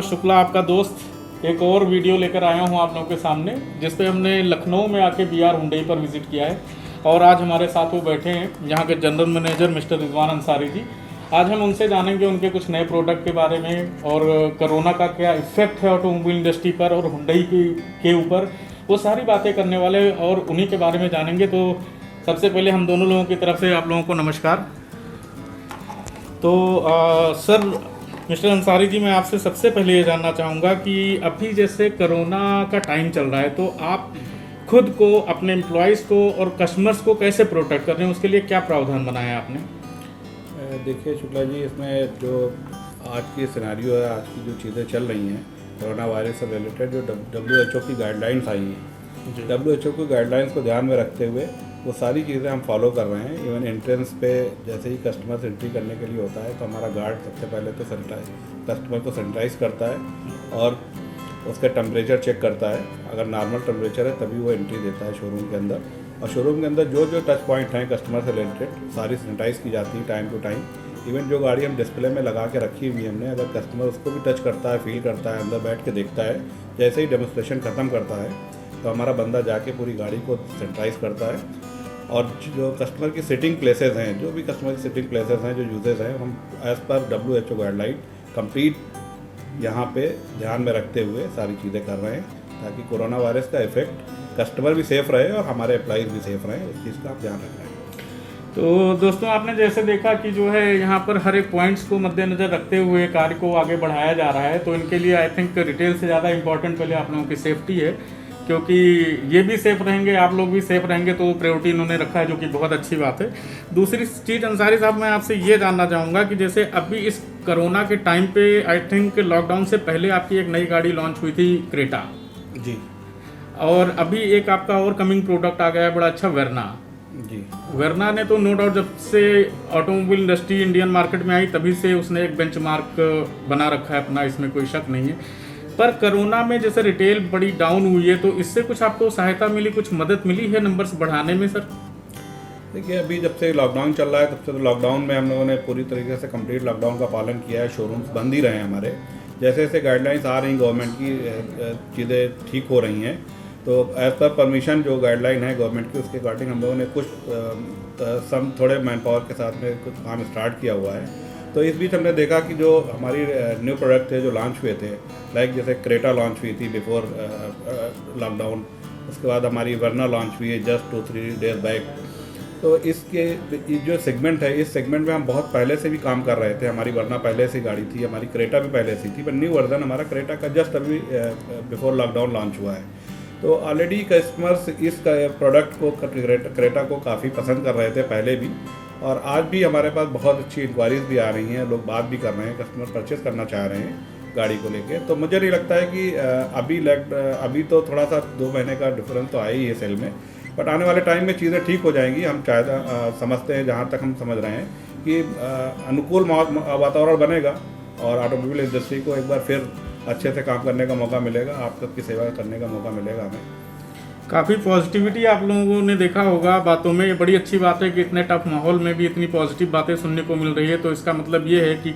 व शुक्ला आपका दोस्त एक और वीडियो लेकर आया हूं आप लोगों के सामने, जिस पे हमने लखनऊ में आके BR हुंडई पर विज़िट किया है। और आज हमारे साथ वो बैठे हैं यहाँ के general manager mister Rizwan Ansari ji. आज हम उनसे जानेंगे उनके कुछ नए प्रोडक्ट के बारे में और कोरोना का क्या इफेक्ट है ऑटोमोबाइल इंडस्ट्री पर और हुंडई के ऊपर, वो सारी बातें करने वाले और उन्हीं के बारे में जानेंगे। तो सबसे पहले हम दोनों लोगों की तरफ से आप लोगों को नमस्कार। तो सर मिस्टर अंसारी जी, मैं आपसे सबसे पहले ये जानना चाहूँगा कि अभी जैसे कोरोना का टाइम चल रहा है, तो आप खुद को, अपने एम्प्लॉयज़ को और कस्टमर्स को कैसे प्रोटेक्ट कर रहे हैं, उसके लिए क्या प्रावधान बनाया है आपने? देखिए शुक्ला जी, इसमें जो आज की सिनेरियो है, आज की जो चीज़ें चल रही हैं कोरोना वायरस से रिलेटेड, जो WHO की गाइडलाइंस आई हैं, WHO की गाइडलाइंस को ध्यान में रखते हुए वो सारी चीज़ें हम फॉलो कर रहे हैं। इवन एंट्रेंस पे जैसे ही कस्टमर एंट्री करने के लिए होता है तो हमारा गार्ड सबसे पहले तो कस्टमर को सैनिटाइज करता है और उसका टेम्परेचर चेक करता है। अगर नॉर्मल टेम्परेचर है तभी वो एंट्री देता है शोरूम के अंदर। और शोरूम के अंदर जो जो टच पॉइंट हैं कस्टमर से रिलेटेड सारी सैनिटाइज की जाती है टाइम टू टाइम। इवन जो गाड़ी हम डिस्प्ले में लगा के रखी हुई हमने, अगर कस्टमर उसको भी टच करता है, फील करता है, अंदर बैठ के देखता है, जैसे ही डेमोन्स्ट्रेशन ख़त्म करता है तो हमारा बंदा जाके पूरी गाड़ी को सैनिटाइज करता है। और जो कस्टमर की सिटिंग प्लेसेस हैं, जो भी कस्टमर की सिटिंग प्लेसेस हैं, जो यूजेस हैं, हम as per WHO guideline complete यहाँ पे ध्यान में रखते हुए सारी चीज़ें कर रहे हैं ताकि कोरोना वायरस का इफेक्ट कस्टमर भी सेफ़ रहे और हमारे एम्प्लॉइज़ भी सेफ़ रहें। उस चीज़ का आप ध्यान रख रहे हैं। तो दोस्तों, आपने जैसे देखा कि जो है यहाँ पर हर एक पॉइंट्स को मद्देनज़र रखते हुए कार्य को आगे बढ़ाया जा रहा है। तो इनके लिए आई थिंक रिटेल से ज़्यादा इम्पोर्टेंट पहले आप लोगों की सेफ्टी है, क्योंकि ये भी सेफ़ रहेंगे, आप लोग भी सेफ़ रहेंगे, तो प्रायोरिटी इन्होंने रखा है, जो कि बहुत अच्छी बात है। दूसरी चीज़ अंसारी साहब, मैं आपसे ये जानना चाहूँगा कि जैसे अभी इस कोरोना के टाइम पे आई थिंक लॉकडाउन से पहले आपकी एक नई गाड़ी लॉन्च हुई थी, क्रेटा जी। और अभी एक आपका और कमिंग प्रोडक्ट आ गया है बड़ा अच्छा, वेरना जी। वेरना ने तो नो डाउट जब से ऑटोमोबाइल इंडस्ट्री इंडियन मार्केट में आई तभी से उसने एक बेंचमार्क बना रखा है अपना, इसमें कोई शक नहीं है। पर कोरोना में जैसे रिटेल बड़ी डाउन हुई है, तो इससे कुछ आपको सहायता मिली, कुछ मदद मिली है नंबर्स बढ़ाने में सर? देखिए, अभी जब से लॉकडाउन चल रहा है तब से तो लॉकडाउन में हम लोगों ने पूरी तरीके से कंप्लीट लॉकडाउन का पालन किया है। शोरूम्स बंद ही रहे हैं हमारे। जैसे जैसे गाइडलाइंस आ रही, गवर्नमेंट की चीज़ें ठीक हो रही हैं, तो एज़ पर परमिशन जो गाइडलाइन है गवर्नमेंट की, उसके अकॉर्डिंग हम लोगों ने कुछ थोड़े मैन पावर के साथ में कुछ काम स्टार्ट किया हुआ है। तो इस बीच हमने देखा कि जो हमारी न्यू प्रोडक्ट थे जो लॉन्च हुए थे, लाइक जैसे क्रेटा लॉन्च हुई थी बिफोर लॉकडाउन, उसके बाद हमारी वर्ना लॉन्च हुई है जस्ट 2-3 डेज बैक। तो इसके जो सेगमेंट है, इस सेगमेंट में हम बहुत पहले से भी काम कर रहे थे। हमारी वर्ना पहले से गाड़ी थी, हमारी क्रेटा भी पहले से थी, पर न्यू वर्जन हमारा क्रेटा का जस्ट अभी बिफोर लॉकडाउन लॉन्च हुआ है। तो ऑलरेडी कस्टमर्स इस प्रोडक्ट को, क्रेटा को काफ़ी पसंद कर रहे थे पहले भी, और आज भी हमारे पास बहुत अच्छी इंक्वायरीज भी आ रही हैं, लोग बात भी कर रहे हैं, कस्टमर परचेज़ करना चाह रहे हैं गाड़ी को लेके। तो मुझे नहीं लगता है कि अभी तो थोड़ा सा 2 महीने का डिफरेंस तो आया ही है सेल में, बट आने वाले टाइम में चीज़ें ठीक हो जाएंगी। हम समझते हैं, जहाँ तक हम समझ रहे हैं कि अनुकूल वातावरण बनेगा और ऑटोमोबाइल इंडस्ट्री को एक बार फिर अच्छे से काम करने का मौका मिलेगा, आप सबकी सेवा करने का मौका मिलेगा हमें। काफ़ी पॉजिटिविटी आप लोगों ने देखा होगा बातों में। ये बड़ी अच्छी बात है कि इतने टफ माहौल में भी इतनी पॉजिटिव बातें सुनने को मिल रही है। तो इसका मतलब ये है कि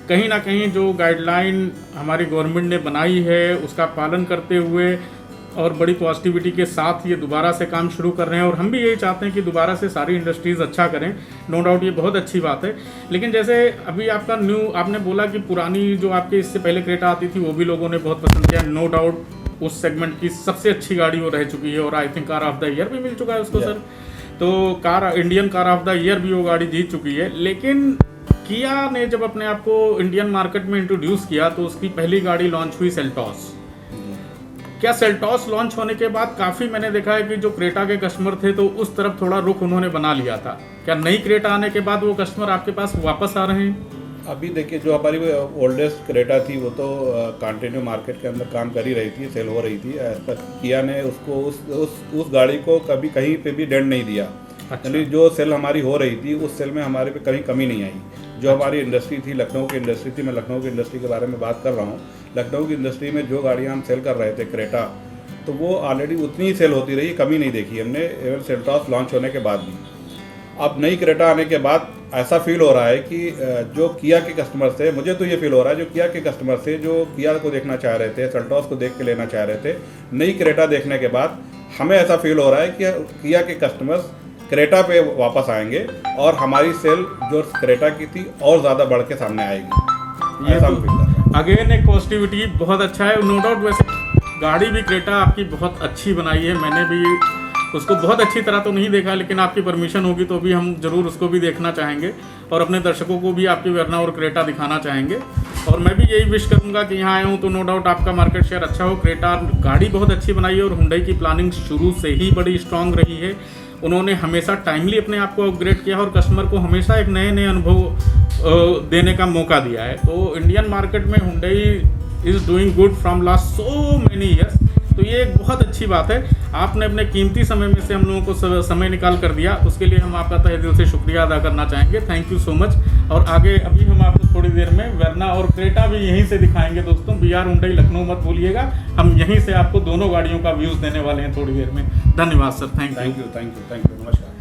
कहीं ना कहीं जो गाइडलाइन हमारी गवर्नमेंट ने बनाई है उसका पालन करते हुए और बड़ी पॉजिटिविटी के साथ ये दोबारा से काम शुरू कर रहे हैं। और हम भी यही चाहते हैं कि दोबारा से सारी इंडस्ट्रीज़ अच्छा करें। नो डाउट ये बहुत अच्छी बात है। लेकिन जैसे अभी आपका आपने बोला कि पुरानी जो आपके इससे पहले क्रेटा आती थी वो भी लोगों ने बहुत पसंद किया। नो डाउट उस सेगमेंट की सबसे अच्छी गाड़ी वो रह चुकी है और I think car of the year भी मिल चुका है उसको सर। तो Indian car of the year भी वो गाड़ी जीत चुकी है। लेकिन किया ने जब अपने आप को इंडियन मार्केट में इंट्रोड्यूस किया तो उसकी पहली गाड़ी लॉन्च हुई सेल्टॉस। क्या सेल्टॉस लॉन्च होने के बाद काफ़ी मैंने देखा है कि जो क्रेटा के कस्टमर थे तो उस तरफ थोड़ा रुख उन्होंने बना लिया था। क्या नई क्रेटा आने के बाद वो कस्टमर आपके पास वापस आ रहे हैं? अभी देखिए, जो हमारी ओल्डेस्ट क्रेटा थी वो तो कंटिन्यू मार्केट के अंदर काम कर ही रही थी, सेल हो रही थी। पर किया ने उसको उस गाड़ी को कभी कहीं पे भी डेंट नहीं दिया। यानी जो सेल हमारी हो रही थी उस सेल में हमारे पे कहीं कमी नहीं आई। जो हमारी इंडस्ट्री थी, लखनऊ की इंडस्ट्री थी, मैं लखनऊ की इंडस्ट्री के बारे में बात कर रहा हूँ। लखनऊ की इंडस्ट्री में जो गाड़ियाँ हम सेल कर रहे थे क्रेटा, तो वो ऑलरेडी उतनी ही सेल होती रही, कमी नहीं देखी हमने इवन सेल्टॉस लॉन्च होने के बाद भी। अब नई क्रेटा आने के बाद ऐसा फील हो रहा है कि जो किया के कस्टमर से, मुझे तो ये फील हो रहा है जो किया के कस्टमर से जो किया को देखना चाह रहे थे, सेल्टॉस को देख के लेना चाह रहे थे, नई क्रेटा देखने के बाद हमें ऐसा फील हो रहा है कि किया के कस्टमर्स क्रेटा पे वापस आएंगे और हमारी सेल जो क्रेटा की थी और ज़्यादा बढ़ के सामने आएगी। ऐसा हम फील कर रहे हैं। अगेन एक पॉजिटिविटी बहुत अच्छा है, नो डाउट। वैसे गाड़ी भी क्रेटा आपकी बहुत अच्छी बनाई है, मैंने भी उसको बहुत अच्छी तरह तो नहीं देखा, लेकिन आपकी परमिशन होगी तो भी हम जरूर उसको भी देखना चाहेंगे और अपने दर्शकों को भी आपकी वेरना और क्रेटा दिखाना चाहेंगे। और मैं भी यही विश करूंगा कि यहाँ आया हूँ तो नो डाउट आपका मार्केट शेयर अच्छा हो। क्रेटा गाड़ी बहुत अच्छी बनाई है और हुंडई की प्लानिंग शुरू से ही बड़ी स्ट्रांग रही है। उन्होंने हमेशा टाइमली अपने आप को अपग्रेड किया और कस्टमर को हमेशा एक नए नए अनुभव देने का मौका दिया है। तो इंडियन मार्केट में Hyundai is doing good from last so many years. तो ये एक बहुत अच्छी बात है, आपने अपने कीमती समय में से हम लोगों को समय निकाल कर दिया, उसके लिए हम आपका तहे दिल से शुक्रिया अदा करना चाहेंगे। Thank you so much. और आगे अभी हम आपको थोड़ी देर में वेरना और क्रेटा भी यहीं से दिखाएंगे दोस्तों। BR हुंडई लखनऊ मत भूलिएगा, हम यहीं से आपको दोनों गाड़ियों का व्यूज़ देने वाले हैं थोड़ी देर में। धन्यवाद sir, thank you. Thank you, नमस्कार।